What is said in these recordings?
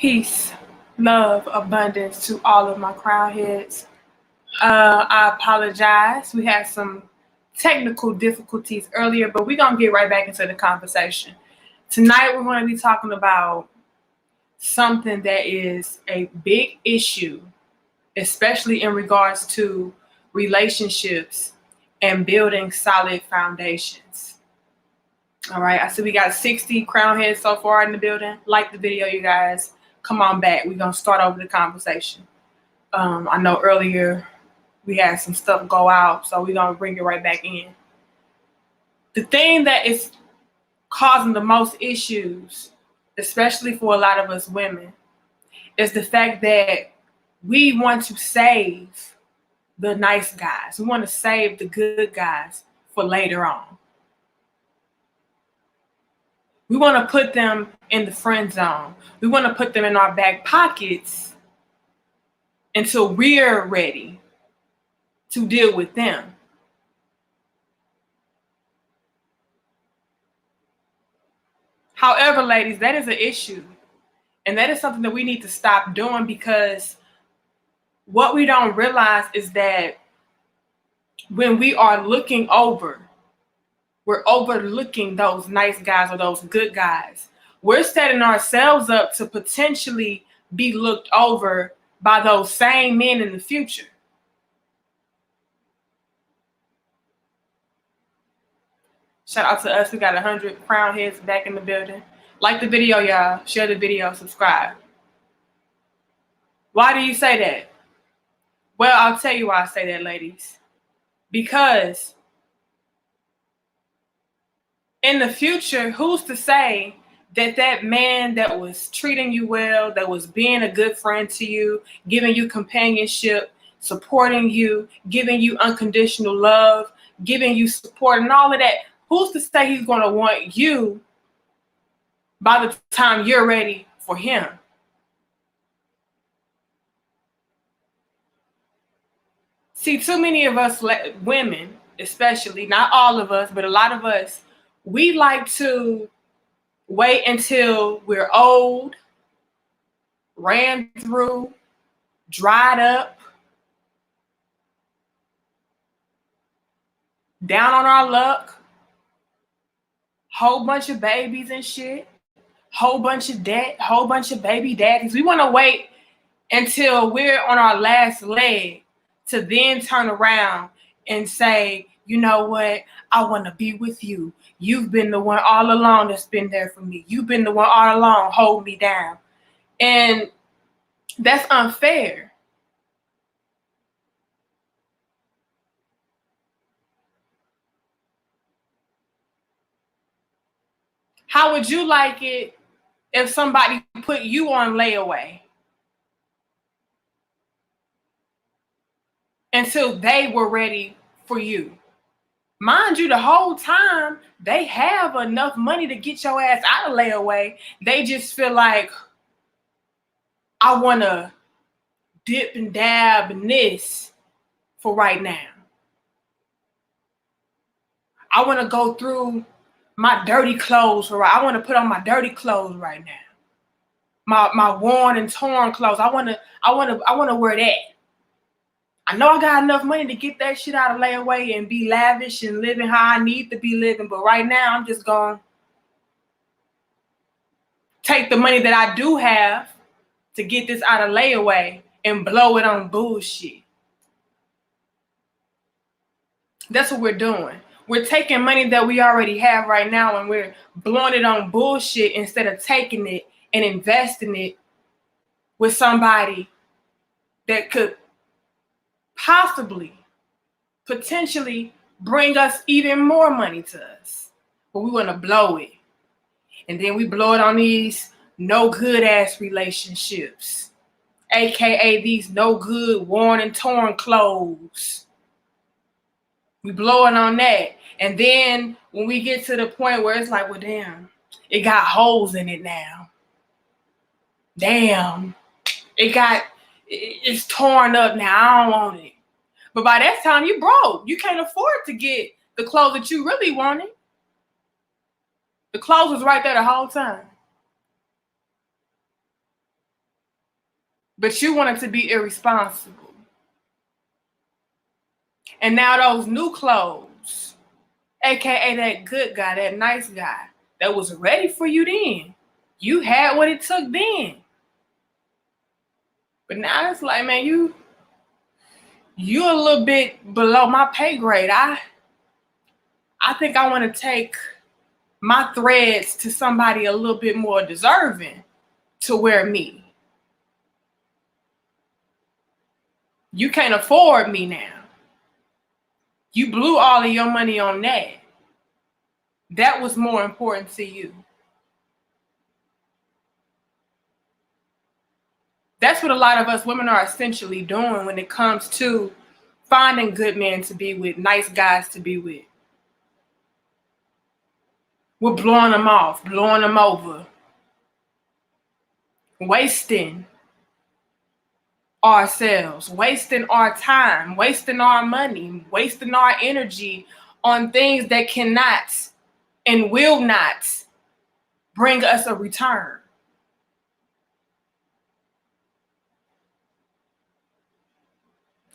Peace, love, abundance to all of my crown heads. I apologize. We had some technical difficulties earlier, but we're going to get right back into the conversation. Tonight, we're going to be talking about something that is a big issue, especially in regards to relationships and building solid foundations. All right, I see we got 60 crown heads so far in the building. Like the video, you guys. Come on back. We're going to start over the conversation. I know earlier we had some stuff go out, so we're going to bring it right back in. The thing that is causing the most issues, especially for a lot of us women, is the fact that we want to save the nice guys. We want to save the good guys for later on. We want to put them in the friend zone. We want to put them in our back pockets until we're ready to deal with them. However, ladies, that is an issue. And that is something that we need to stop doing, because what we don't realize is that when we are looking over, we're overlooking those nice guys or those good guys. We're setting ourselves up to potentially be looked over by those same men in the future. Shout out to us. We got 100 crown heads back in the building. Like the video, y'all. Share the video. Subscribe. Why do you say that? Well, I'll tell you why I say that, ladies. Because in the future, who's to say that that man that was treating you well, that was being a good friend to you, giving you companionship, supporting you, giving you unconditional love, giving you support and all of that, who's to say he's going to want you by the time you're ready for him? See, too many of us women, especially, not all of us, but a lot of us, we like to wait until we're old, ran through, dried up, down on our luck, whole bunch of babies and shit, whole bunch of debt, whole bunch of baby daddies. We want to wait until we're on our last leg to then turn around and say, you know what? I want to be with you. You've been the one all along that's been there for me. You've been the one all along holding me down. And that's unfair. How would you like it if somebody put you on layaway until they were ready for you? Mind you, the whole time they have enough money to get your ass out of layaway. They just feel like, I want to dip and dab in this for right now. I want to go through my dirty clothes I want to put on my dirty clothes right now. My worn and torn clothes. I want to wear that. I know I got enough money to get that shit out of layaway and be lavish and living how I need to be living. But right now, I'm just going to take the money that I do have to get this out of layaway and blow it on bullshit. That's what we're doing. We're taking money that we already have right now and we're blowing it on bullshit instead of taking it and investing it with somebody that could potentially bring us even more money to us. But we want to blow it. And then we blow it on these no good ass relationships, aka these no good worn and torn clothes. We blow it on that. And then when we get to the point where it's like, well, damn, it got holes in it now. Damn, it's torn up now. I don't want it. But by that time, you broke. You can't afford to get the clothes that you really wanted. The clothes was right there the whole time. But you wanted to be irresponsible. And now those new clothes, aka that good guy, that nice guy that was ready for you then, you had what it took then. But now it's like, man, you're a little bit below my pay grade. I think I want to take my threads to somebody a little bit more deserving to wear me. You can't afford me now. You blew all of your money on that. That was more important to you. That's what a lot of us women are essentially doing when it comes to finding good men to be with, nice guys to be with. We're blowing them off, blowing them over, wasting ourselves, wasting our time, wasting our money, wasting our energy on things that cannot and will not bring us a return.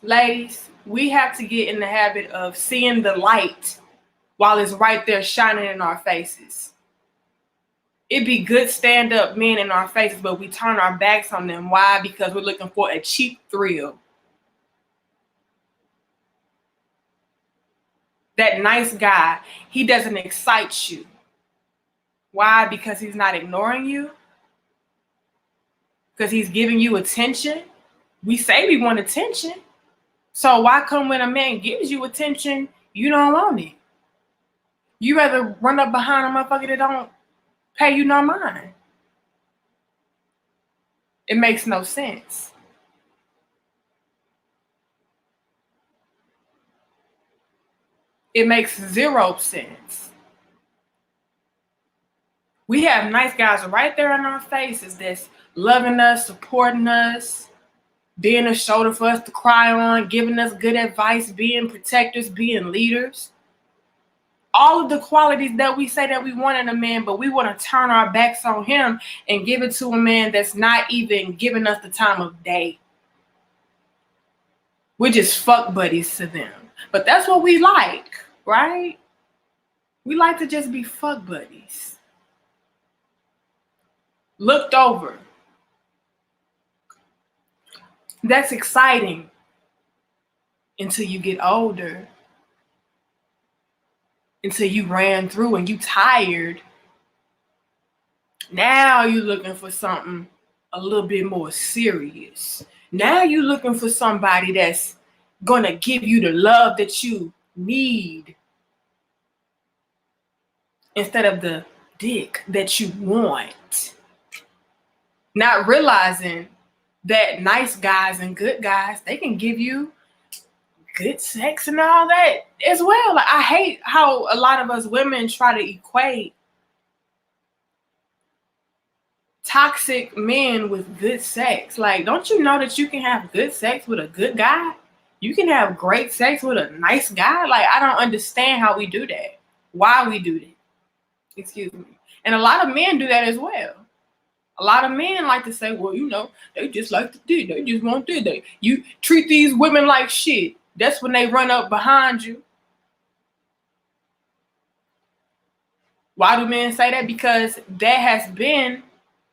Ladies, we have to get in the habit of seeing the light while it's right there shining in our faces. It'd be good stand-up men in our faces, but we turn our backs on them. Why? Because we're looking for a cheap thrill. That nice guy, he doesn't excite you. Why? Because he's not ignoring you. Because he's giving you attention. We say we want attention. So why come when a man gives you attention, you don't want it? You rather run up behind a motherfucker that don't pay you no mind. It makes no sense. It makes zero sense. We have nice guys right there in our faces that's loving us, supporting us, being a shoulder for us to cry on, giving us good advice, being protectors, being leaders. All of the qualities that we say that we want in a man, but we want to turn our backs on him and give it to a man that's not even giving us the time of day. We're just fuck buddies to them. But that's what we like, right? We like to just be fuck buddies. Looked over. That's exciting until you get older, until you ran through and you tired. Now you're looking for something a little bit more serious. Now you're looking for somebody that's gonna give you the love that you need instead of the dick that you want. Not realizing that nice guys and good guys, they can give you good sex and all that as well. Like, I hate how a lot of us women try to equate toxic men with good sex. Like, don't you know that you can have good sex with a good guy? You can have great sex with a nice guy. Like, I don't understand how we do that. Why we do that. Excuse me. And a lot of men do that as well. A lot of men like to say, well, you know, they just like to do. They just want to. You treat these women like shit. That's when they run up behind you. Why do men say that? Because that has been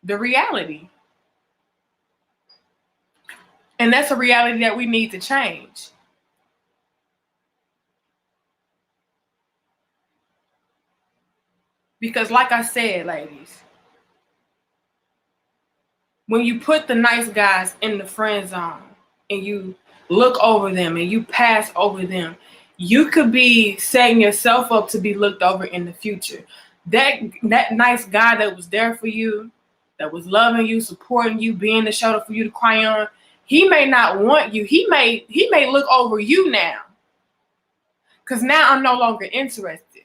the reality. And that's a reality that we need to change. Because like I said, ladies, when you put the nice guys in the friend zone and you look over them and you pass over them, you could be setting yourself up to be looked over in the future. That nice guy that was there for you, that was loving you, supporting you, being the shoulder for you to cry on, he may not want you. He may look over you now. Because now I'm no longer interested.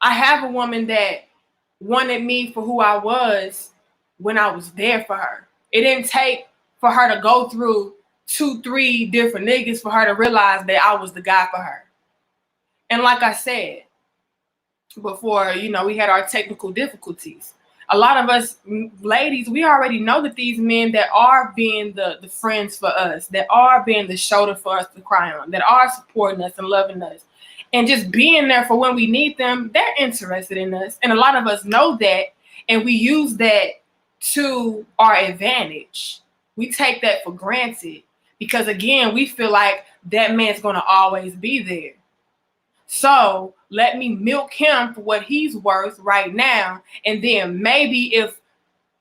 I have a woman that wanted me for who I was when I was there for her. It didn't take for her to go through 2-3 different niggas for her to realize that I was the guy for her. And like I said before, you know, we had our technical difficulties. A lot of us ladies, we already know that these men that are being the friends for us, that are being the shoulder for us to cry on, that are supporting us and loving us, and just being there for when we need them, they're interested in us. And a lot of us know that, and we use that to our advantage. We take that for granted because, again, we feel like that man's going to always be there. So let me milk him for what he's worth right now. And then maybe if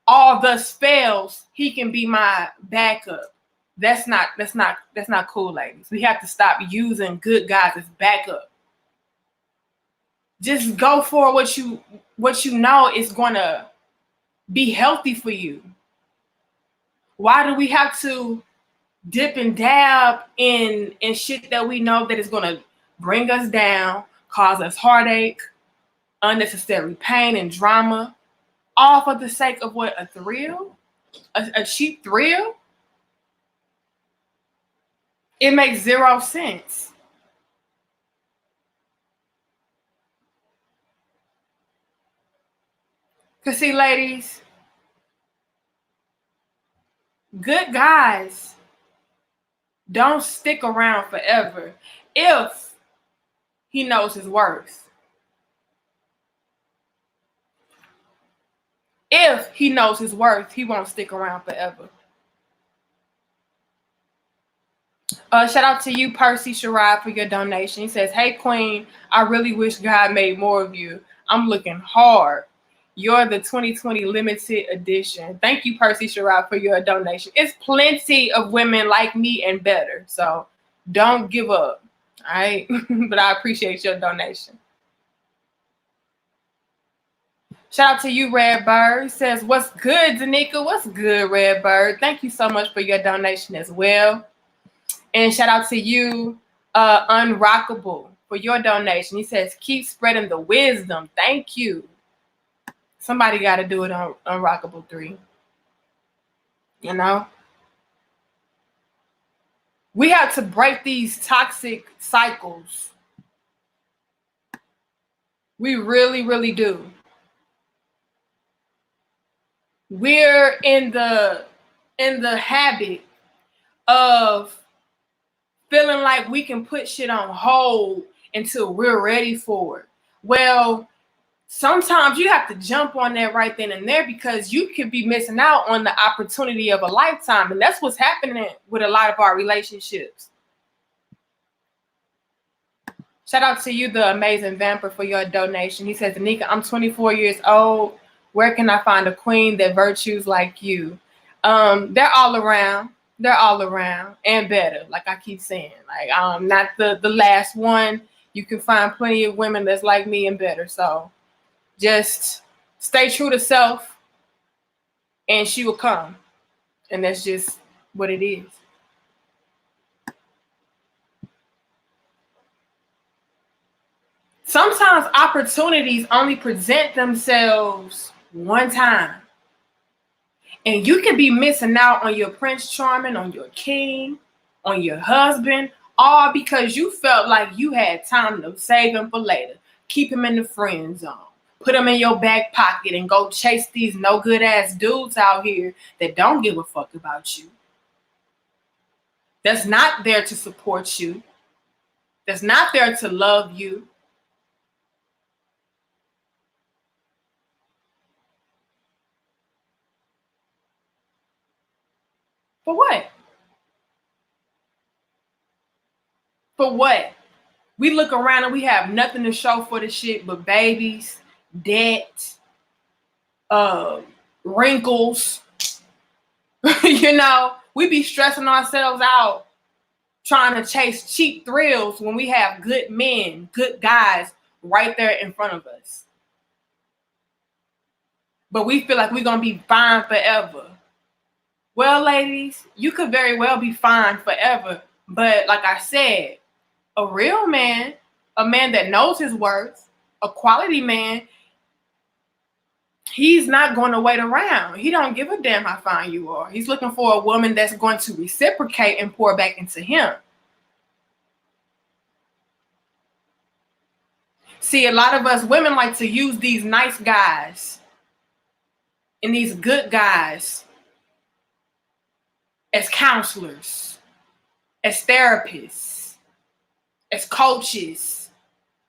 all thus fails, he can be my backup. That's not cool, ladies. We have to stop using good guys as backup. Just go for what you know is gonna be healthy for you. Why do we have to dip and dab in shit that we know that is gonna bring us down, cause us heartache, unnecessary pain and drama, all for the sake of what? A thrill? A cheap thrill? It makes zero sense. Because see, ladies, good guys don't stick around forever if he knows his worth. If he knows his worth, he won't stick around forever. Shout out to you, Percy Sherrod, for your donation. He says, "Hey, Queen, I really wish God made more of you. I'm looking hard. You're the 2020 limited edition." Thank you, Percy Sherrod, for your donation. It's plenty of women like me and better, so don't give up, all right? But I appreciate your donation. Shout out to you, Redbird. He says, "What's good, Danica? What's good, Redbird? Thank you so much for your donation as well." And shout out to you, Unrockable, for your donation. He says, "Keep spreading the wisdom." Thank you. Somebody got to do it on Unrockable 3. You know? We have to break these toxic cycles. We really, really do. We're in the habit of feeling like we can put shit on hold until we're ready for it. Well, sometimes you have to jump on that right then and there because you could be missing out on the opportunity of a lifetime. And that's what's happening with a lot of our relationships. Shout out to you, the amazing Vamper, for your donation. He says, "Danica, I'm 24 years old. Where can I find a queen that virtues like you?" They're all around. They're all around and better. Like I keep saying, like not the last one. You can find plenty of women that's like me and better. So just stay true to self and she will come. And that's just what it is. Sometimes opportunities only present themselves one time. And you can be missing out on your Prince Charming, on your king, on your husband, all because you felt like you had time to save him for later. Keep him in the friend zone. Put him in your back pocket and go chase these no good ass dudes out here that don't give a fuck about you. That's not there to support you. That's not there to love you. For what? For what? We look around and we have nothing to show for the shit but babies, debt, wrinkles. You know, we be stressing ourselves out trying to chase cheap thrills when we have good men, good guys right there in front of us. But we feel like we're going to be fine forever. Well, ladies, you could very well be fine forever. But like I said, a real man, a man that knows his worth, a quality man, he's not going to wait around. He don't give a damn how fine you are. He's looking for a woman that's going to reciprocate and pour back into him. See, a lot of us women like to use these nice guys and these good guys as counselors, as therapists, as coaches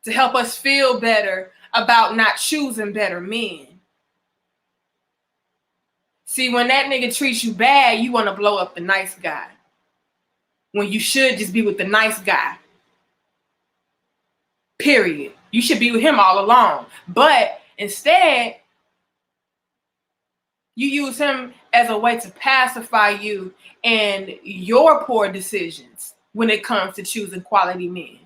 to help us feel better about not choosing better men. See, when that nigga treats you bad, you want to blow up the nice guy, when you should just be with the nice guy. Period. You should be with him all along. But instead, you use him as a way to pacify you and your poor decisions when it comes to choosing quality men,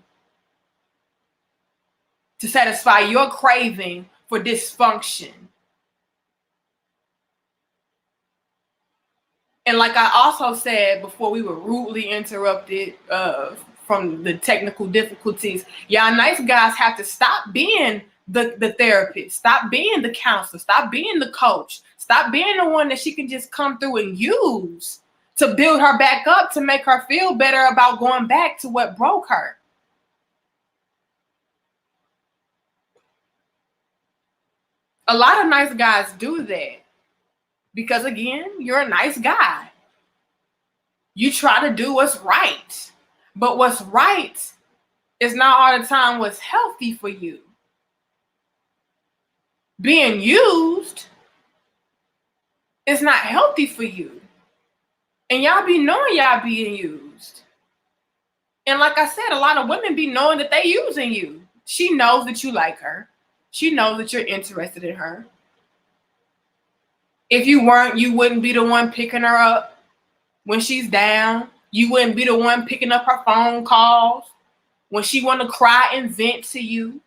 to satisfy your craving for dysfunction. And like I also said before we were rudely interrupted from the technical difficulties, y'all nice guys have to stop being the therapist, stop being the counselor, stop being the coach, stop being the one that she can just come through and use to build her back up, to make her feel better about going back to what broke her. A lot of nice guys do that because, again, you're a nice guy. You try to do what's right, but what's right is not all the time what's healthy for you. Being used is not healthy for you. And y'all be knowing y'all being used. And like I said, a lot of women be knowing that they using you. She knows that you like her. She knows that you're interested in her. If you weren't, you wouldn't be the one picking her up when she's down. You wouldn't be the one picking up her phone calls when she want to cry and vent to you.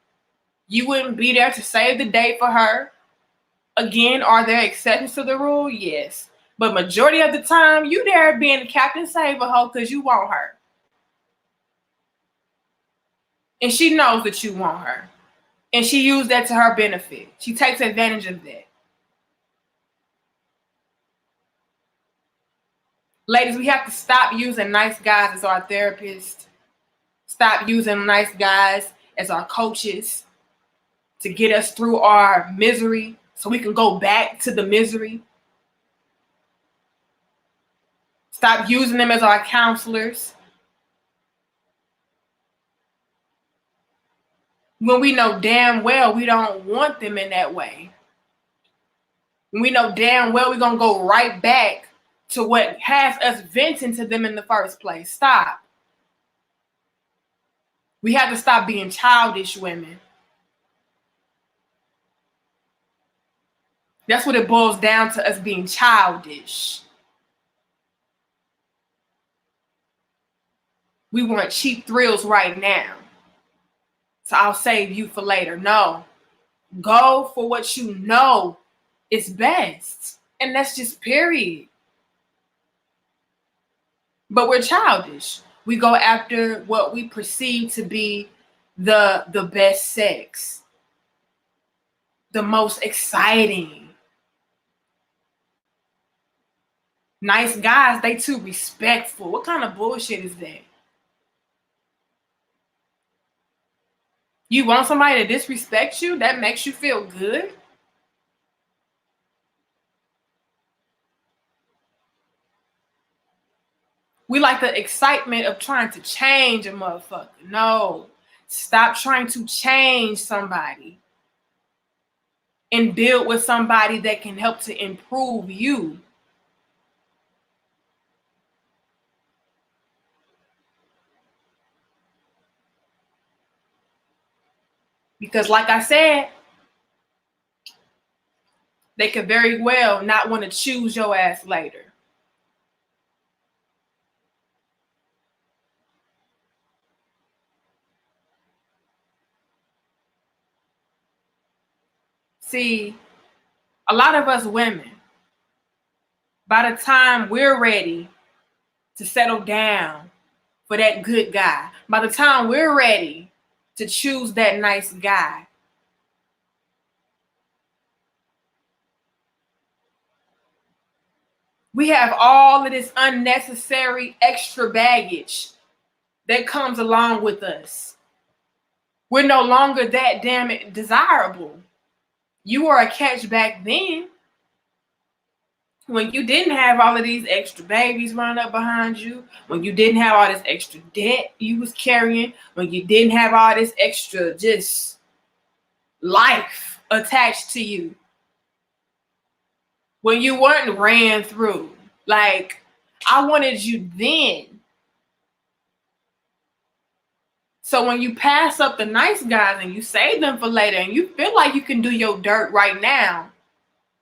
You wouldn't be there to save the day for her. Again, are there exceptions to the rule? Yes. But majority of the time, you there being the Captain Save-A-Hoe because you want her. And she knows that you want her. And she used that to her benefit. She takes advantage of that. Ladies, we have to stop using nice guys as our therapists. Stop using nice guys as our coaches to get us through our misery so we can go back to the misery. Stop using them as our counselors when we know damn well we don't want them in that way. When we know damn well we're going to go right back to what has us venting to them in the first place. Stop. We have to stop being childish women. That's what it boils down to, us being childish. We want cheap thrills right now. So I'll save you for later. No. Go for what you know is best. And that's just period. But we're childish. We go after what we perceive to be the best sex, the most exciting. Nice guys, they too respectful. What kind of bullshit is that? You want somebody to disrespect you? That makes you feel good? We like the excitement of trying to change a motherfucker. No. Stop trying to change somebody and build with somebody that can help to improve you. Because like I said, they could very well not want to choose your ass later. See, a lot of us women, by the time we're ready to settle down for that good guy, by the time we're ready to choose that nice guy, we have all of this unnecessary extra baggage that comes along with us. We're no longer that damn desirable. You were a catch back then. when you didn't have all of these extra babies running up behind you, when you didn't have all this extra debt you was carrying, when you didn't have all this extra just life attached to you, when you weren't ran through. Like, I wanted you then. So when you pass up the nice guys and you save them for later and you feel like you can do your dirt right now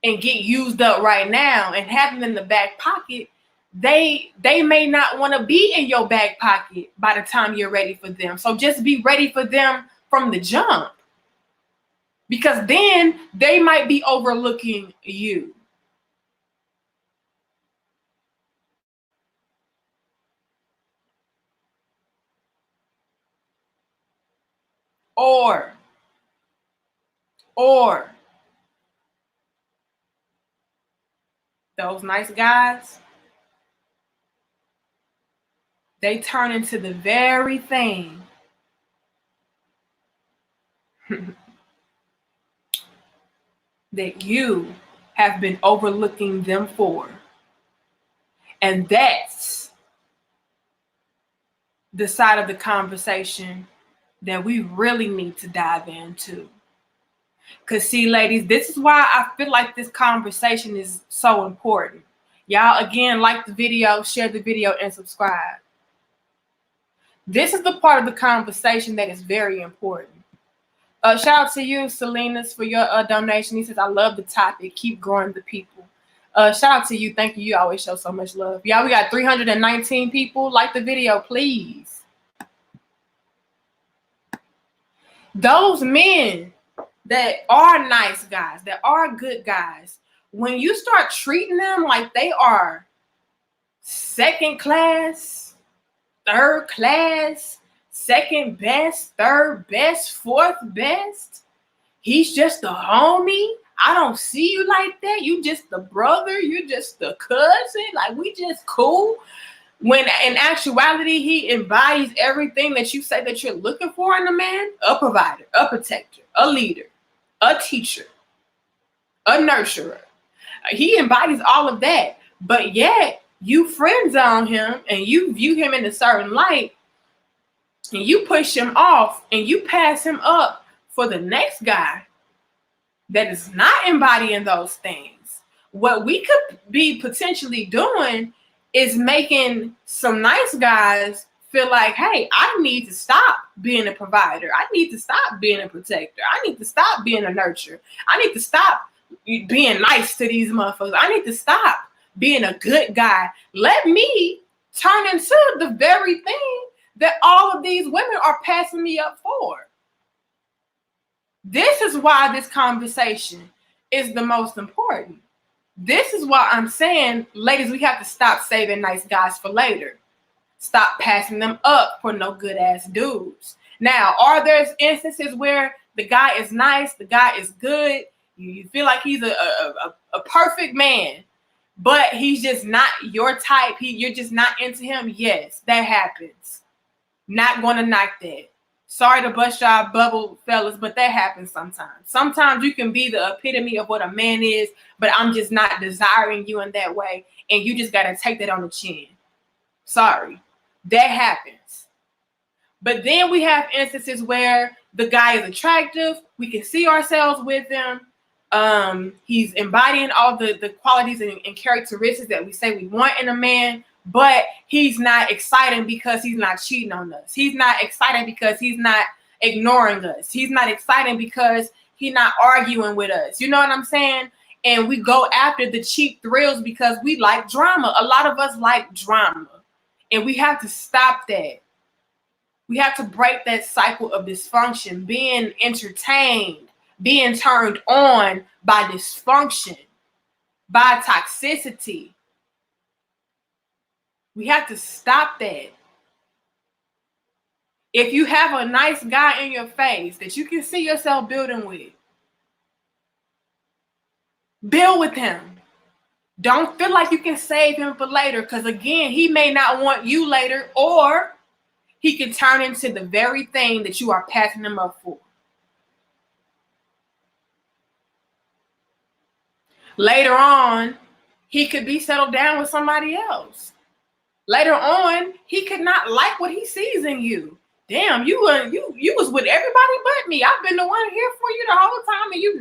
and get used up right now and have them in the back pocket, they may not want to be in your back pocket by the time you're ready for them. So just be ready for them from the jump, because then they might be overlooking you. Or those nice guys, they turn into the very thing that you have been overlooking them for. And that's the side of the conversation that we really need to dive into. Because, see, ladies, this is why I feel like this conversation is so important. Y'all, again, like the video, share the video, and subscribe. This is the part of the conversation that is very important. Shout out to you, Salinas, for your donation. He says, I love the topic. Keep growing the people. Shout out to you. Thank you. You always show so much love. Y'all, we got 319 people. Like the video, please. Those men that are nice guys, that are good guys, when you start treating them like they are second class, third class, second best, third best, fourth best, he's just a homie, I don't see you like that, you just the brother, you just the cousin, like we just cool. When in actuality, he embodies everything that you say that you're looking for in a man: a provider, a protector, a leader, a teacher, a nurturer. He embodies all of that, but yet you friend zone him and you view him in a certain light and you push him off and you pass him up for the next guy that is not embodying those things. What we could be potentially doing is making some nice guys feel like, hey, I need to stop being a provider. I need to stop being a protector. I need to stop being a nurturer. I need to stop being nice to these motherfuckers. I need to stop being a good guy. Let me turn into the very thing that all of these women are passing me up for. This is why this conversation is the most important. This is why I'm saying, ladies, we have to stop saving nice guys for later. Stop passing them up for no good ass dudes. Now, are there instances where the guy is nice, the guy is good, you feel like he's a perfect man, but he's just not your type, you're just not into him? Yes, that happens. Not gonna knock that. Sorry to bust y'all bubble, fellas, but that happens sometimes. Sometimes you can be the epitome of what a man is, but I'm just not desiring you in that way, and you just gotta take that on the chin. Sorry, that happens. But then we have instances where the guy is attractive, we can see ourselves with him. He's embodying all the qualities and characteristics that we say we want in a man, but he's not exciting because he's not cheating on us. He's not exciting because he's not ignoring us. He's not exciting because he's not arguing with us. You know what I'm saying? And we go after the cheap thrills because we like drama. A lot of us like drama, and we have to stop that. We have to break that cycle of dysfunction, being entertained, being turned on by dysfunction, by toxicity. We have to stop that. If you have a nice guy in your face that you can see yourself building with, build with him. Don't feel like you can save him for later, because again, he may not want you later, or he can turn into the very thing that you are passing him up for. Later on, he could be settled down with somebody else. Later on, he could not like what he sees in you. Damn, you was with everybody but me. I've been the one here for you the whole time, and you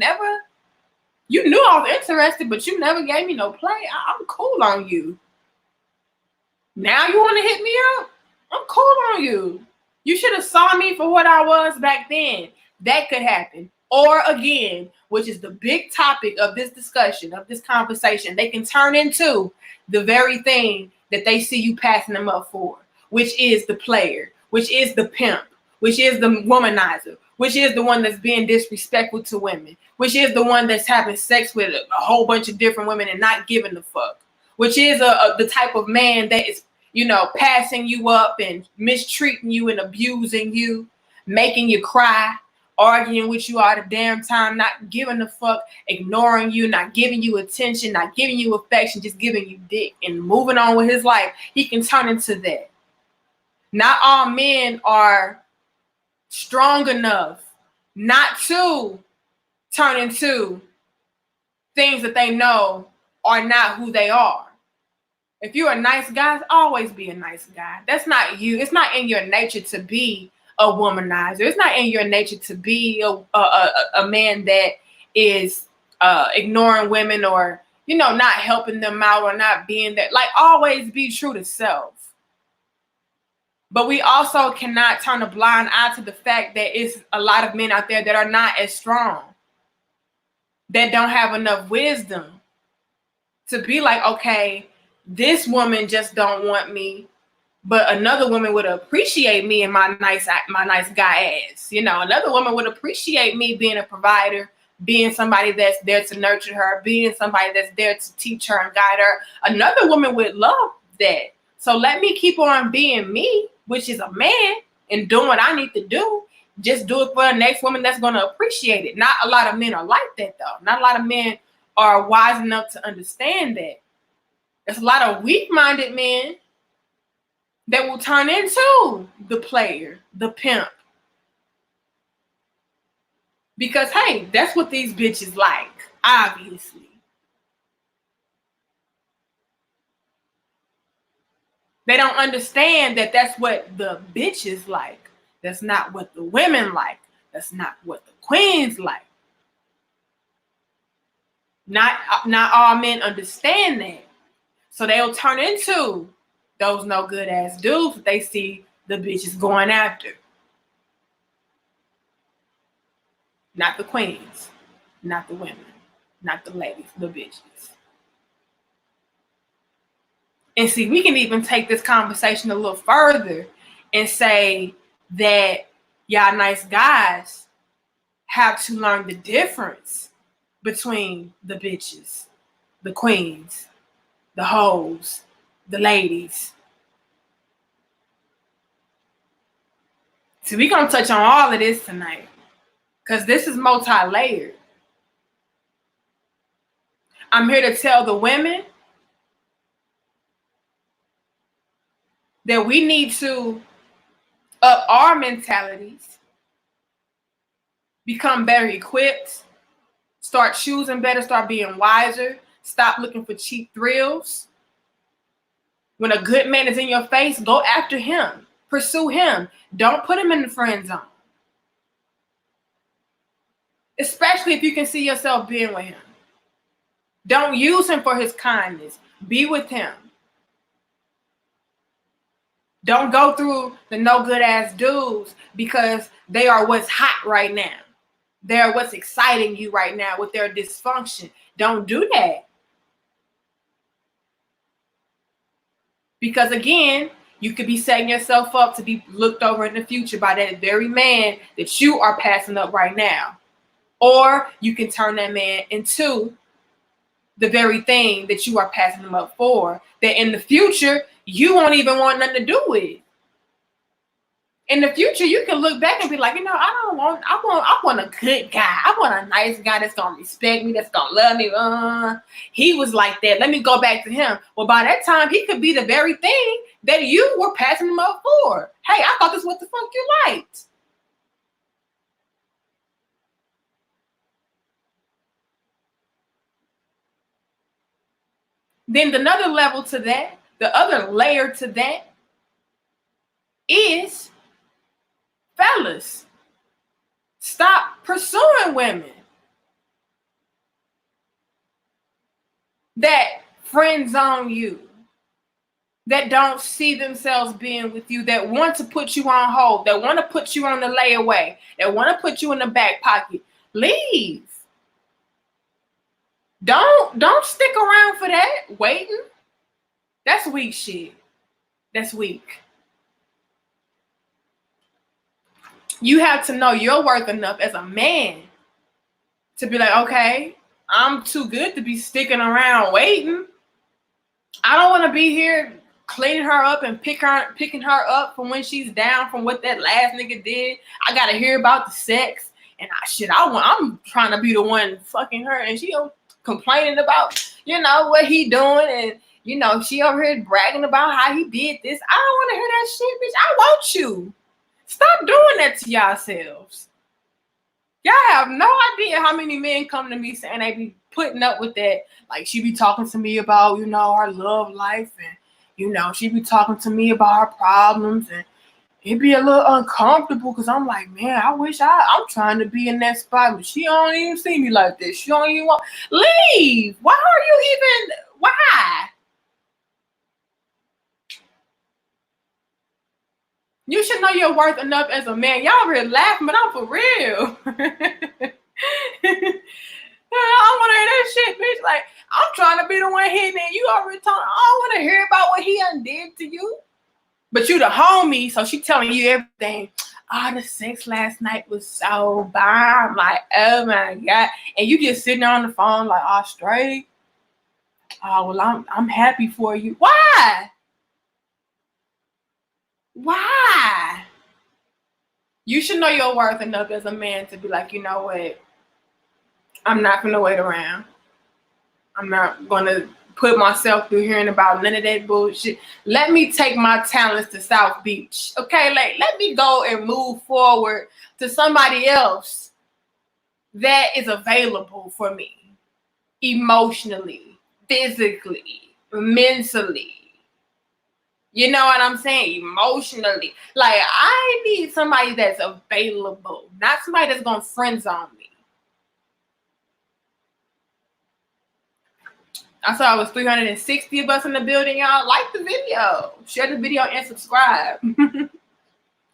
knew I was interested, but you never gave me no play. I'm cool on you. Now you want to hit me up? I'm cool on you. You should have saw me for what I was back then. That could happen. Or again, which is the big topic of this discussion, of this conversation, they can turn into the very thing that they see you passing them up for, which is the player, which is the pimp, which is the womanizer, which is the one that's being disrespectful to women, which is the one that's having sex with a whole bunch of different women and not giving a fuck, which is the type of man that is, passing you up and mistreating you and abusing you, making you cry, arguing with you all the damn time, not giving a fuck, ignoring you, not giving you attention, not giving you affection, just giving you dick and moving on with his life. He can turn into that. Not all men are strong enough not to turn into things that they know are not who they are. If you're a nice guy, always be a nice guy. That's not you. It's not in your nature to be a womanizer. It's not in your nature to be a man that is ignoring women or, not helping them out or not being that. Like, always be true to self. But we also cannot turn a blind eye to the fact that it's a lot of men out there that are not as strong, that don't have enough wisdom to be like, okay, this woman just don't want me, but another woman would appreciate me and my nice guy ass. Another woman would appreciate me being a provider, being somebody that's there to nurture her, being somebody that's there to teach her and guide her. Another woman would love that. So let me keep on being me, which is a man, and doing what I need to do. Just do it for the next woman that's going to appreciate it. Not a lot of men are like that, though. Not a lot of men are wise enough to understand that. There's a lot of weak-minded men that will turn into the player, the pimp. Because, hey, that's what these bitches like, obviously. They don't understand that that's what the bitches like. That's not what the women like. That's not what the queens like. Not all men understand that. So they'll turn into those no good ass dudes that they see the bitches going after. Not the queens, not the women, not the ladies, the bitches. And see, we can even take this conversation a little further and say that y'all nice guys have to learn the difference between the bitches, the queens, the hoes, the ladies. So we're going to touch on all of this tonight because this is multi-layered. I'm here to tell the women that we need to up our mentalities, become better equipped, start choosing better, start being wiser, stop looking for cheap thrills. When a good man is in your face, go after him, pursue him. Don't put him in the friend zone. Especially if you can see yourself being with him. Don't use him for his kindness. Be with him. Don't go through the no good ass dudes because they are what's hot right now. They're what's exciting you right now with their dysfunction. Don't do that. Because again, you could be setting yourself up to be looked over in the future by that very man that you are passing up right now. Or you can turn that man into the very thing that you are passing him up for, that in the future, you won't even want nothing to do with. In the future, you can look back and be like, I want a good guy. I want a nice guy that's going to respect me, that's going to love me. He was like that. Let me go back to him. Well, by that time, he could be the very thing that you were passing him up for. Hey, I thought this was what the fuck you liked. Then another level to that, the other layer to that is, fellas, stop pursuing women that friend zone you, that don't see themselves being with you, that want to put you on hold, that want to put you on the layaway, that want to put you in the back pocket. Leave. Don't stick around for that waiting. That's weak shit. That's weak. You have to know your worth enough as a man to be like, okay, I'm too good to be sticking around waiting. I don't want to be here cleaning her up and picking her up from when she's down from what that last nigga did. I gotta hear about the sex and I'm trying to be the one fucking her, and she complaining about what he doing, and she over here bragging about how he did this. I don't want to hear that shit, bitch. I want you. Stop doing that to yourselves. Y'all have no idea how many men come to me saying they be putting up with that. Like, she be talking to me about, her love life, and, she be talking to me about her problems, and it be a little uncomfortable because I'm like, man, I wish I'm trying to be in that spot, but she don't even see me like this. She don't even want, leave. Why are you even, why? You should know your worth enough as a man. Y'all really laughing, but I'm for real. I want to hear that shit, bitch. Like, I'm trying to be the one hitting it. You already talking. I don't want to hear about what he undid to you. But you the homie, so she telling you everything. The sex last night was so bomb. Like, oh my God. And you just sitting there on the phone like, straight. Well, I'm happy for you. Why? Why? You should know your worth enough as a man to be like, you know what? I'm not gonna wait around. I'm not gonna put myself through hearing about none of that bullshit. Let me take my talents to South Beach. Okay, like, let me go and move forward to somebody else that is available for me emotionally, physically, mentally. You know what I'm saying? Emotionally. Like, I need somebody that's available, not somebody that's gonna friend zone me. I saw it was 360 of us in the building, y'all. Like the video. Share the video and subscribe.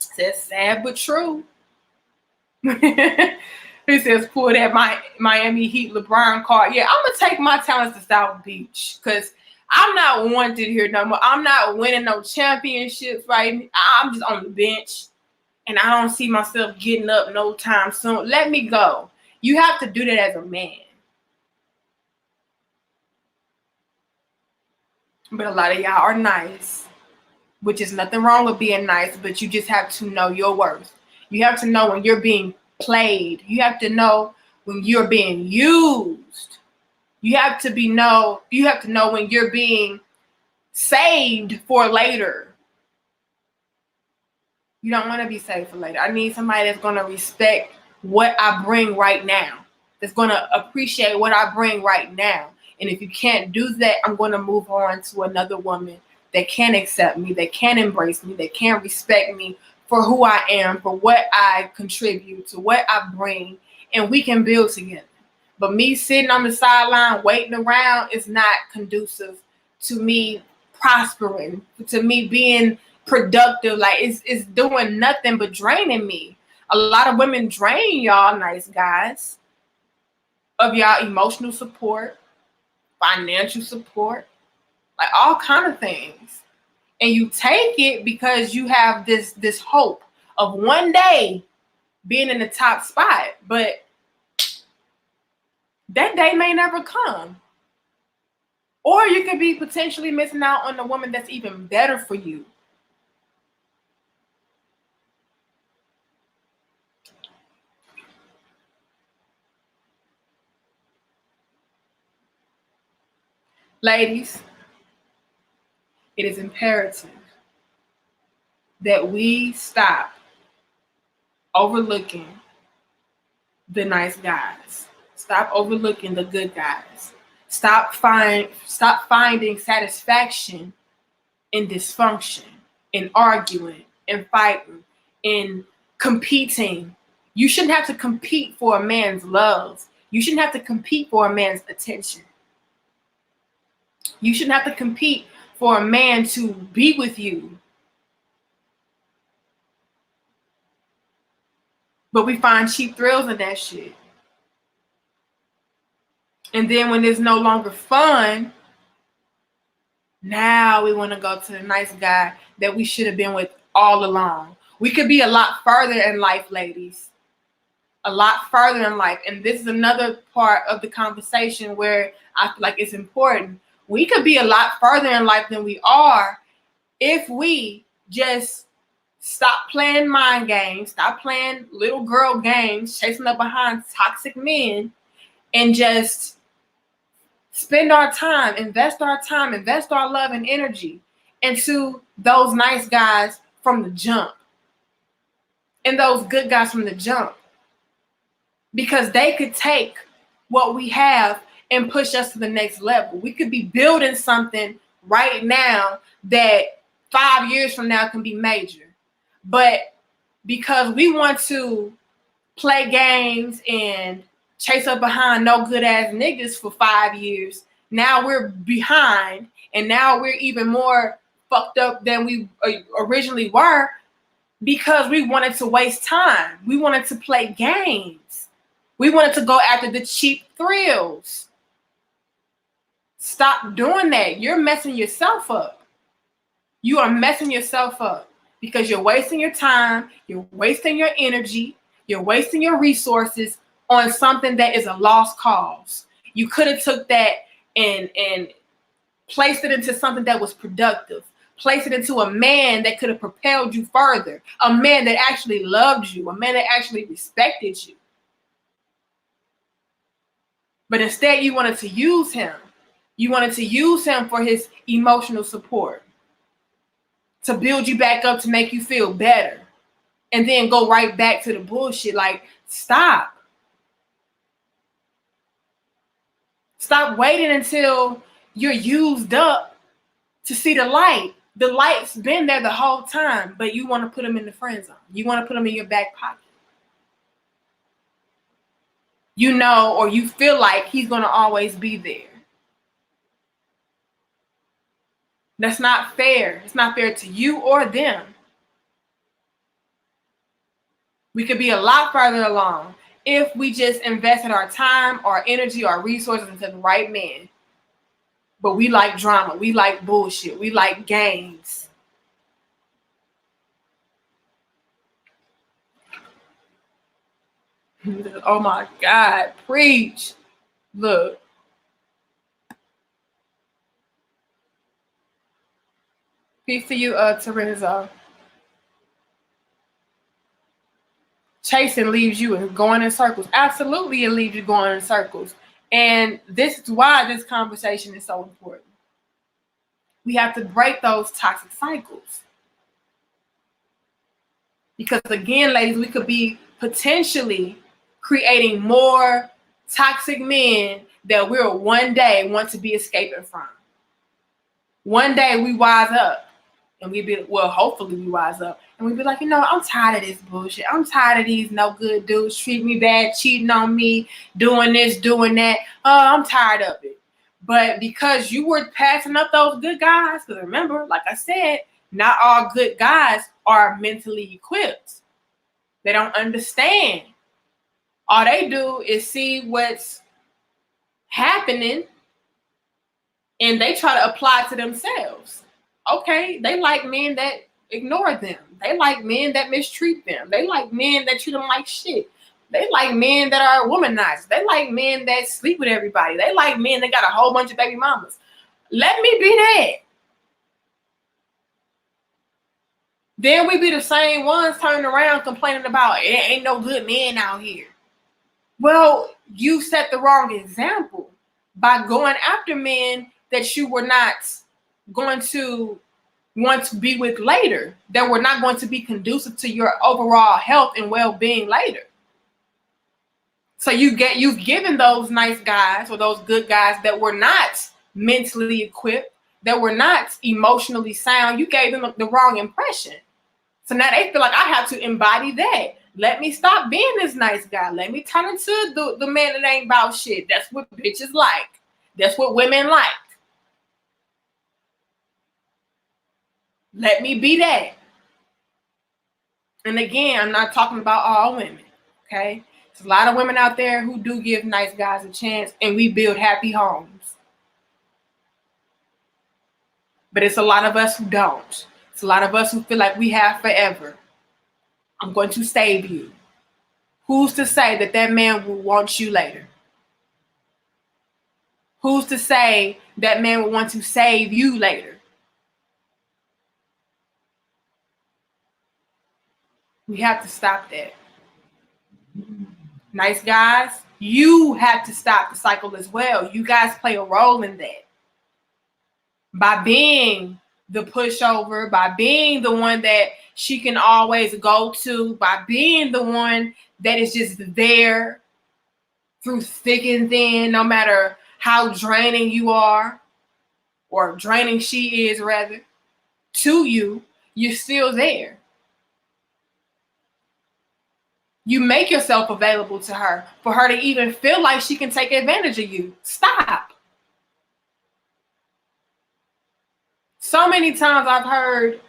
Says sad but true. He says, pull that Miami Heat LeBron card. Yeah, I'm going to take my talents to South Beach because I'm not wanted here no more. I'm not winning no championships right now. I'm just on the bench, and I don't see myself getting up no time soon. Let me go. You have to do that as a man. But a lot of y'all are nice, which is nothing wrong with being nice, but you just have to know your worth. You have to know when you're being played. You have to know when you're being used. You have to know when you're being saved for later. You don't want to be saved for later. I need somebody that's going to respect what I bring right now, that's going to appreciate what I bring right now. And if you can't do that, I'm going to move on to another woman that can accept me, that can embrace me, that can respect me for who I am, for what I contribute, to what I bring, and we can build together. But me sitting on the sideline waiting around is not conducive to me prospering, to me being productive. Like, it's doing nothing but draining me. A lot of women drain y'all nice guys of y'all emotional support, financial support, like all kind of things. And you take it because you have this hope of one day being in the top spot, but that day may never come. Or you could be potentially missing out on the woman that's even better for you. Ladies, it is imperative that we stop overlooking the nice guys. Stop overlooking the good guys. Stop finding satisfaction in dysfunction, in arguing, in fighting, in competing. You shouldn't have to compete for a man's love. You shouldn't have to compete for a man's attention. You shouldn't have to compete for a man to be with you. But we find cheap thrills in that shit. And then when it's no longer fun, now we want to go to the nice guy that we should have been with all along. We could be a lot further in life, ladies. A lot further in life. And this is another part of the conversation where I feel like it's important. We could be a lot further in life than we are if we just stop playing mind games, stop playing little girl games, chasing up behind toxic men, and just spend our time, invest our love and energy into those nice guys from the jump and those good guys from the jump. Because they could take what we have and push us to the next level. We could be building something right now that 5 years from now can be major. But because we want to play games and chase up behind no good ass niggas for 5 years, now we're behind, and now we're even more fucked up than we originally were because we wanted to waste time. We wanted to play games. We wanted to go after the cheap thrills. Stop doing that. You're messing yourself up. You are messing yourself up because you're wasting your time, you're wasting your energy, you're wasting your resources on something that is a lost cause. You could have took that and placed it into something that was productive. Place it into a man that could have propelled you further. A man that actually loved you. A man that actually respected you. But instead, you wanted to use him. You wanted to use him for his emotional support. To build you back up, to make you feel better. And then go right back to the bullshit. Like, stop. Stop waiting until you're used up to see the light. The light's been there the whole time, but you want to put him in the friend zone. You want to put him in your back pocket. You know, or you feel like he's going to always be there. That's not fair. It's not fair to you or them. We could be a lot further along if we just invested our time, our energy, our resources into the right man. But we like drama. We like bullshit. We like games. Oh my God. Preach. Look. Peace to you, Terenzo. Chasing leaves you going in circles. Absolutely, it leaves you going in circles. And this is why this conversation is so important. We have to break those toxic cycles. Because again, ladies, we could be potentially creating more toxic men that we'll one day want to be escaping from. One day we wise up. And we'd be, well, hopefully we wise up. And we'd be like, you know, I'm tired of this bullshit. I'm tired of these no good dudes treating me bad, cheating on me, doing this, doing that. I'm tired of it. But because you were passing up those good guys, because remember, like I said, not all good guys are mentally equipped. They don't understand. All they do is see what's happening and they try to apply it to themselves. Okay, they like men that ignore them. They like men that mistreat them. They like men that treat them like shit. They like men that are womanizers. They like men that sleep with everybody. They like men that got a whole bunch of baby mamas. Let me be that. Then we be the same ones turning around complaining about it ain't no good men out here. Well, you set the wrong example by going after men that you were not going to want to be with later, that were not going to be conducive to your overall health and well-being later. So you've given those nice guys or those good guys that were not mentally equipped, that were not emotionally sound, you gave them the wrong impression. So now they feel like I have to embody that. Let me stop being this nice guy. Let me turn into the man that ain't about shit. That's what bitches like. That's what women like. Let me be that. And again, I'm not talking about all women, okay? There's a lot of women out there who do give nice guys a chance, and we build happy homes. But it's a lot of us who don't. It's a lot of us who feel like we have forever. I'm going to save you. Who's to say that that man will want you later? Who's to say that man will want to save you later? We have to stop that. Nice guys, you have to stop the cycle as well. You guys play a role in that. By being the pushover, by being the one that she can always go to, by being the one that is just there through thick and thin, no matter how draining you are, or draining she is rather, to you, you're still there. You make yourself available to her for her to even feel like she can take advantage of you. Stop. So many times I've heard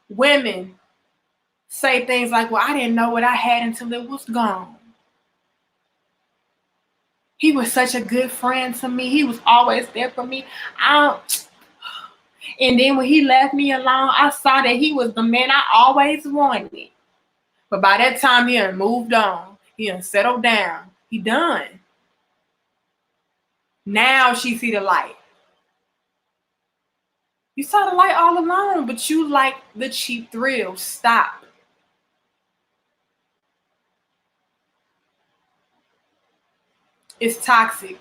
women say things like, well, I didn't know what I had until it was gone. He was such a good friend to me. He was always there for me. And then when he left me alone, I saw that he was the man I always wanted. But by that time, he had moved on. He had settled down. He done. Now she see the light. You saw the light all along, but you like the cheap thrill. Stop. It's toxic.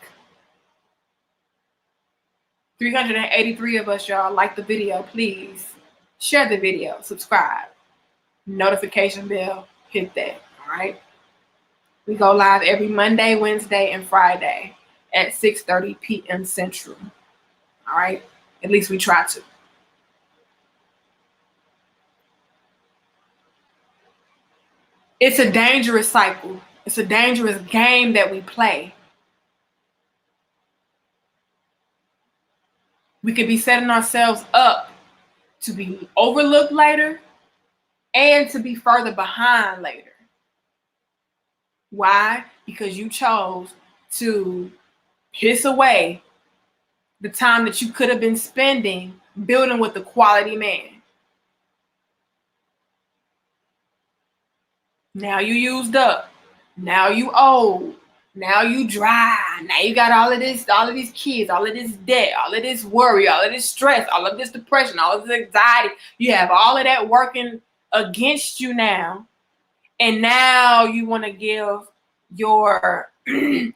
383 of us, y'all, like the video. Please share the video. Subscribe. Notification bell. Hit that. All right. We go live every Monday, Wednesday, and Friday at 6:30 p.m. Central. All right. At least we try to. It's a dangerous cycle. It's a dangerous game that we play. We could be setting ourselves up to be overlooked later and to be further behind later. Why? Because you chose to piss away the time that you could have been spending building with a quality man. Now you used up. Now you old. Now you dry. Now you got all of these kids, all of this debt, all of this worry, all of this stress, all of this depression, all of this anxiety. You have all of that working against you now. And now you want to give your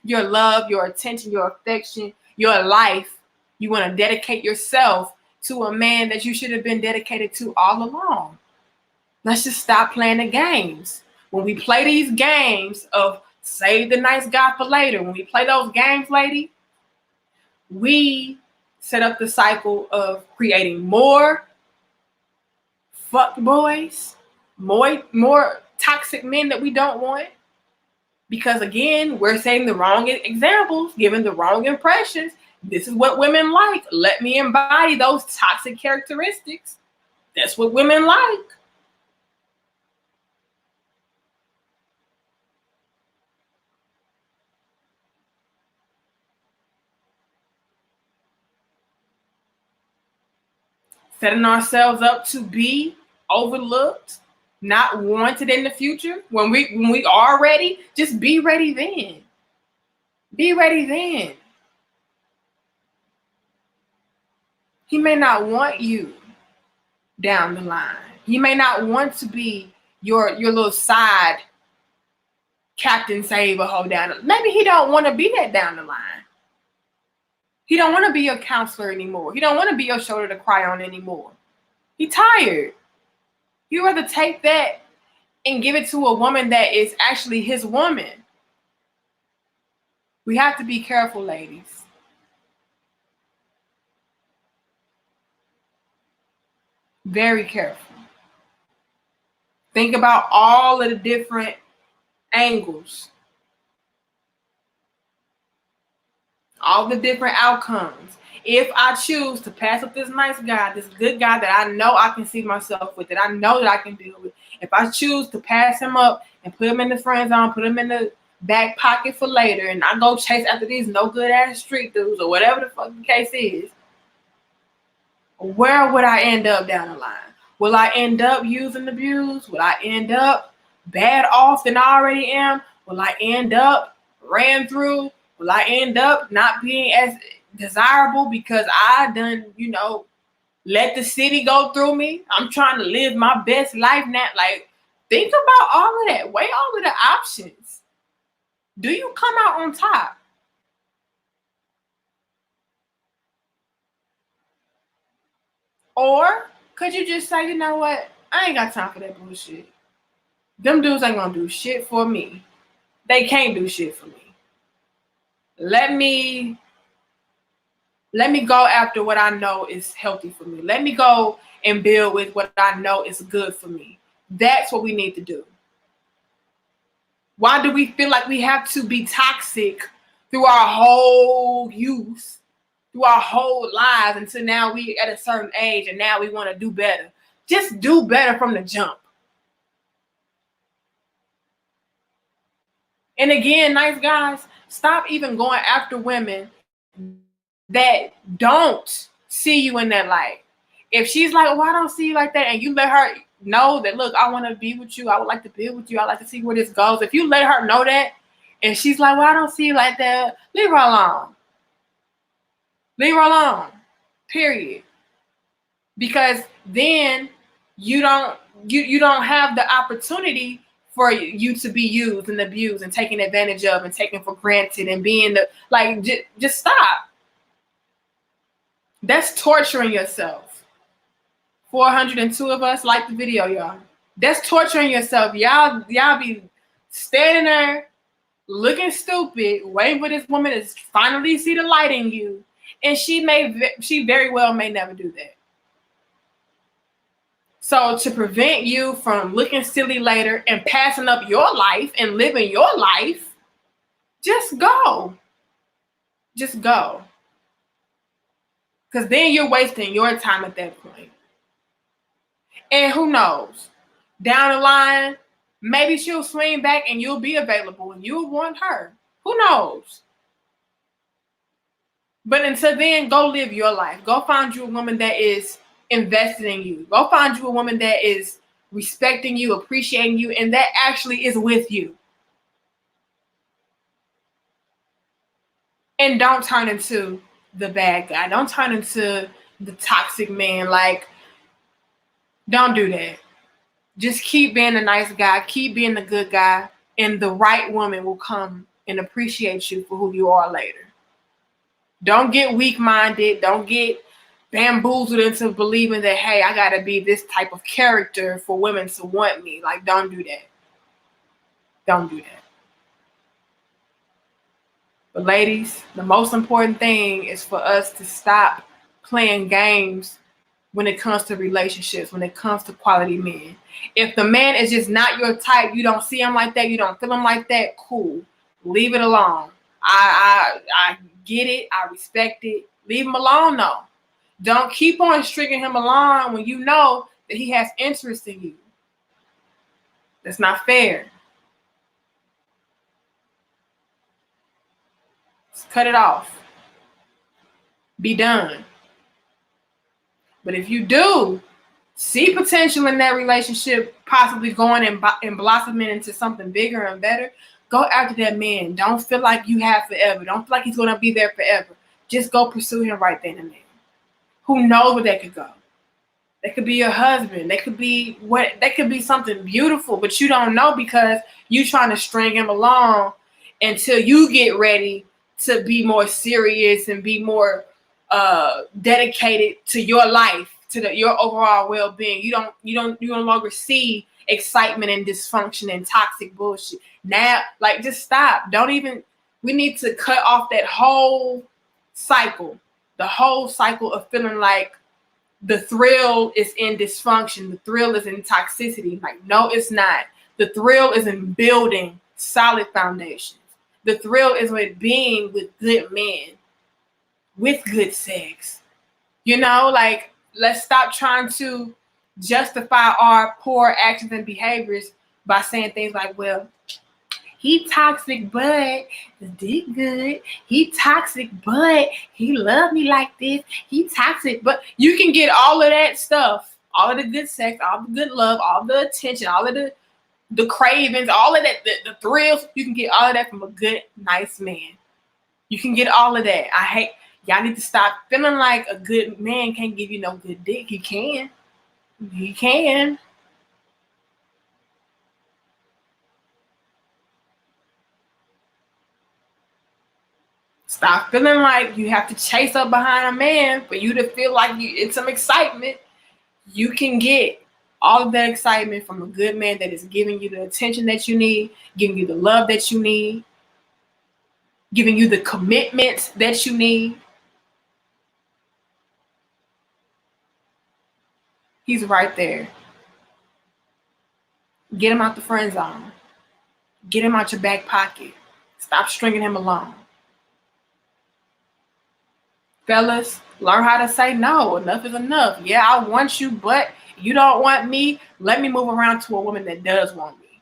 your love, your attention, your affection, your life. You want to dedicate yourself to a man that you should have been dedicated to all along. Let's just stop playing the games. When we play these games of save the nice guy for later, when we play those games, lady, we set up the cycle of creating more fuck boys, more toxic men that we don't want. Because again, we're setting the wrong examples, giving the wrong impressions. This is what women like. Let me embody those toxic characteristics. That's what women like. Setting ourselves up to be overlooked, not wanted in the future. When we are ready, just be ready then. Be ready then. He may not want you down the line. He may not want to be your little side Captain Save a hoe down. Maybe he don't want to be that down the line. He don't want to be your counselor anymore. He don't want to be your shoulder to cry on anymore. He tired. You'd rather take that and give it to a woman that is actually his woman. We have to be careful, ladies. Very careful. Think about all of the different angles, all the different outcomes. If I choose to pass up this nice guy, this good guy that I know I can see myself with, that I know that I can deal with, if I choose to pass him up and put him in the friend zone, put him in the back pocket for later, and I go chase after these no good ass street dudes or whatever the fucking case is, where would I end up down the line? Will I end up used and abused? Will I end up bad off than I already am? Will I end up ran through? Will I end up not being as desirable because I done, let the city go through me? I'm trying to live my best life now. Like, think about all of that. Weigh all of the options. Do you come out on top? Or could you just say, you know what? I ain't got time for that bullshit. Them dudes ain't gonna do shit for me. They can't do shit for me. Let me go after what I know is healthy for me. Let me go and build with what I know is good for me. That's what we need to do. Why do we feel like we have to be toxic through our whole youth, through our whole lives, until now we at a certain age and now we want to do better? Just do better from the jump. And again, nice guys, stop even going after women that don't see you in that light. If she's like, oh, I don't see you like that, and you let her know that, look, I want to be with you, I would like to build with you, I like to see where this goes. If you let her know that, and she's like, well, I don't see you like that, leave her alone. Leave her alone. Period. Because then you don't have the opportunity for you to be used and abused and taken advantage of and taken for granted and being just stop. That's torturing yourself. 402 of us like the video, y'all. That's torturing yourself. Y'all be standing there looking stupid, waiting for this woman to finally see the light in you. And she very well may never do that. So to prevent you from looking silly later and passing up your life and living your life, just go. Just go. Because then you're wasting your time at that point. And who knows? Down the line, maybe she'll swing back and you'll be available and you'll want her. Who knows? But until then, go live your life. Go find you a woman that is invested in you. Go find you a woman that is respecting you, appreciating you, and that actually is with you. And don't turn into the bad guy. Don't turn into the toxic man. Like, don't do that. Just keep being a nice guy. Keep being the good guy. And the right woman will come and appreciate you for who you are later. Don't get weak-minded. Don't get bamboozled into believing that, hey, I got to be this type of character for women to want me. Like, don't do that. Don't do that. But ladies, the most important thing is for us to stop playing games when it comes to relationships, when it comes to quality men. If the man is just not your type, you don't see him like that, you don't feel him like that, cool. Leave it alone. I get it. I respect it. Leave him alone, though. Don't keep on stringing him along when you know that he has interest in you. That's not fair. Just cut it off. Be done. But if you do see potential in that relationship, possibly going and blossoming into something bigger and better, go after that man. Don't feel like you have forever. Don't feel like he's going to be there forever. Just go pursue him right then and there. Who knows where that could go? That could be your husband. That could be something beautiful, but you don't know because you're trying to string him along until you get ready to be more serious and be more dedicated to your life, to your overall well-being. You no longer see excitement and dysfunction and toxic bullshit. Now, like, just stop. Don't even We need to cut off that whole cycle, the whole cycle of feeling like the thrill is in dysfunction, the thrill is in toxicity. Like, no, it's not. The thrill is in building solid foundations. The thrill is with being with good men, with good sex. You know, like, let's stop trying to justify our poor actions and behaviors by saying things like, well, he toxic, but the dick good. He toxic, but he love me like this. He toxic, but you can get all of that stuff, all of the good sex, all the good love, all the attention, all of the cravings, all of that, the thrills. You can get all of that from a good, nice man. You can get all of that. Y'all need to stop feeling like a good man can't give you no good dick. He can. He can. Stop feeling like you have to chase up behind a man for you to feel like it's some excitement. You can get all of that excitement from a good man that is giving you the attention that you need, giving you the love that you need, giving you the commitment that you need. He's right there. Get him out the friend zone. Get him out your back pocket. Stop stringing him along. Fellas, learn how to say no. Enough is enough. Yeah, I want you, but you don't want me. Let me move around to a woman that does want me.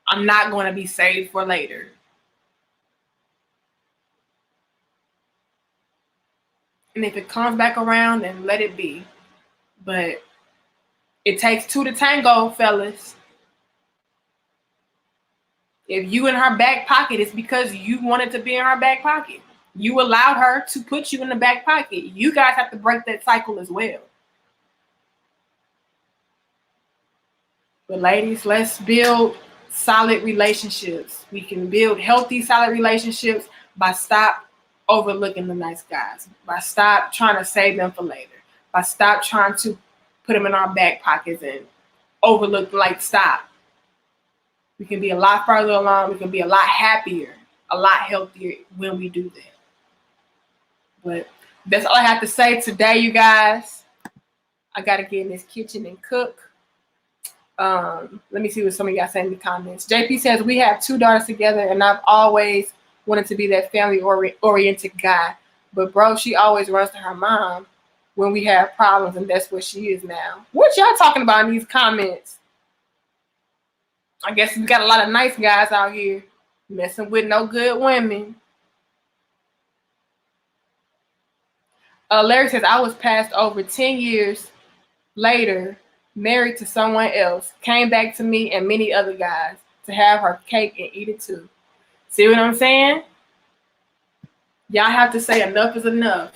I'm not going to be saved for later. And if it comes back around, then let it be. But it takes two to tango, fellas. If you in her back pocket, it's because you wanted to be in her back pocket. You allowed her to put you in the back pocket. You guys have to break that cycle as well. But ladies, let's build solid relationships. We can build healthy, solid relationships by stop overlooking the nice guys, by stop trying to save them for later, by stop trying to put them in our back pockets and overlook, like, stop. We can be a lot further along. We can be a lot happier, a lot healthier when we do that. But that's all I have to say today, you guys. I got to get in this kitchen and cook. Let me see what some of y'all say in the comments. JP says, we have 2 daughters together, and I've always wanted to be that family-oriented guy. But, bro, she always runs to her mom when we have problems, and that's what she is now. What y'all talking about in these comments? I guess we got a lot of nice guys out here messing with no good women. Larry says, I was passed over 10 years later, married to someone else, came back to me and many other guys to have her cake and eat it too. See what I'm saying? Y'all have to say enough is enough.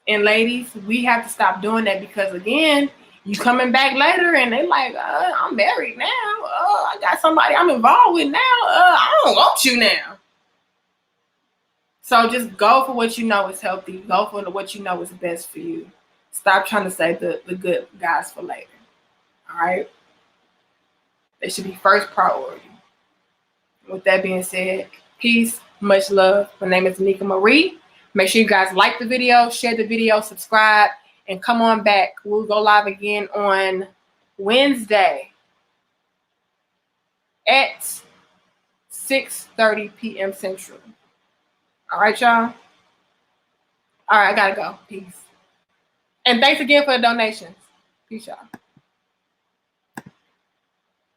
And ladies, we have to stop doing that, because again, you coming back later and they like, I'm married now. I got somebody I'm involved with now. I don't want you now. So just go for what you know is healthy. Go for what you know is best for you. Stop trying to save the good guys for later. All right? They should be first priority. With that being said, peace, much love. My name is Nika Marie. Make sure you guys like the video, share the video, subscribe, and come on back. We'll go live again on Wednesday at 6:30 p.m. Central. All right, y'all? All right, I got to go. Peace. And thanks again for the donations. Peace, y'all.